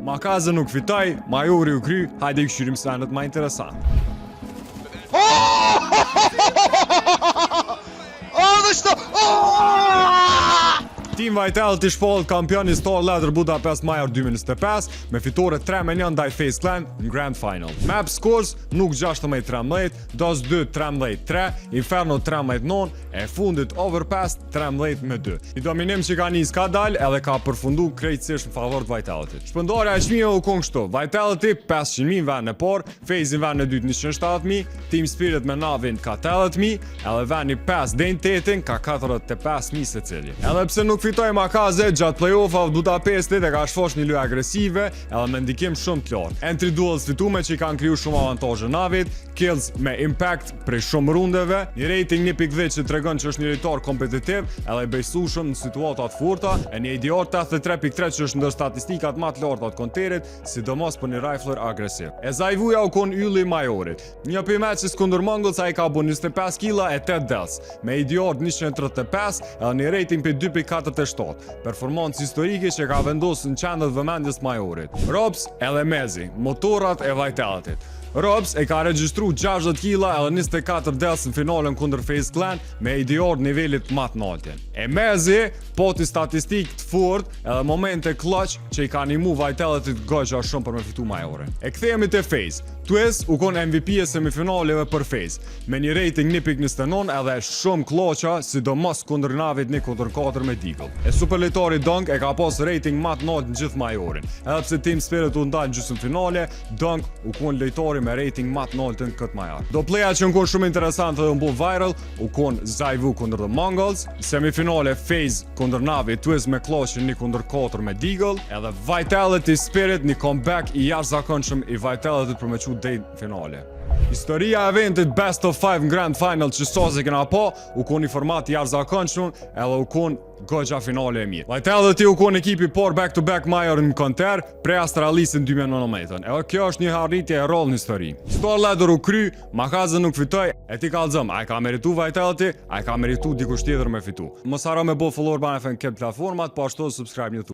Makaze nuk fitoj, Majori u kry, hajde i këshyrim senet ma interesant. Team Vitality shpollët kampioni Star Ladder Budapest Major 2025 me fitore 3-1 ndaj FaZe Clan në Grand Final. Map scores nuk 16-13, DOS 2 13-3, Inferno 13-9, e fundit Overpass 13-2. I dominim që ka nis ka dal edhe ka përfundu krejtësisht në favor të Vitality. Shpëndorja e çmimeve u kon kështu. Vitality 500.000 vend në por, FaZe në vend në dytë 170.000, Team Spirit me Navin ka 80.000, edhe vendi 5 deri në 8 ka 45.000 secili. Edhe pse nuk fitoj Makaze gjatë play-off-ave Budapestit e ka shfosh një lojë agresive edhe me ndikim shumë të lartë. Entry duels fitume që i kanë kriju shumë avantazhe Navit, kills me impact prej shumë rundeve, një rating 1.10 që tregon që është një lojtar kompetitiv edhe i bejsueshëm në situata të forta, e një ADR 83.3 që është ndër statistikat më të larta të konterit, sidomos për një rifler agresiv. E Zajvuja u kon ylli i Majorit. Një për matches kundër Mongols ai ka bën 25 killa e 8 deaths, me ADR 135 edhe një rating për 2.4 performancë historike që ka vendosur në qendër të vëmendjes të Majorit. Robs edhe Mezi, motorat e Vitalityt. Robs e ka regjistru 60 killa edhe 24 deaths në finalen kundër FaZe Clan me ADR nivelit më të lartë. E Mezi poti statistik të fortë edhe momente clutch që i kanë ndihmu Vitality të goxha shumë për me fitu Majorin. E kthehemi te FaZe. Twist u kon MVP e semifinaleve për FaZe, me një rating 1.29 edhe shumë kloqa, sidomos kundër Navit 1-4 me Deagle. E superlojtari Dunk e ka pas rating më të lartë në gjithë Majorin. Edhe pse Team Spirit u ndal në gjysmëfinale, Dunk u kon lojtari me rating më të lartë në këtë Major. Do playa që u kon shumë interesante dhe u bë viral, u kon Zajvu kundër The Mongols, semifinale FaZe kundër Navi, Twist me kloqin 1-4 me Deagle, edhe Vitality Spirit një comeback i jashtëzakonshëm i Vitality për me deri në finale. Historia e eventit Best of 5 në Grand Final që sot kena po, u kon një format i jashtëzakonshëm edhe u kon goxha finale e mirë. Vitality u kon ekipi por back-to-back Major në konter prej Astralisë në 2019. Edhe kjo është një arritje e rrollë në histori. Star Ladder u kry, Makaze nuk fitoj, e ti kallëzëm, a e ka meritu Vitality, a e ka meritu dikush tjetër me fitu. Mos haro me bo follower bane në këtë platformat, po ashtu subscribe në YouTube.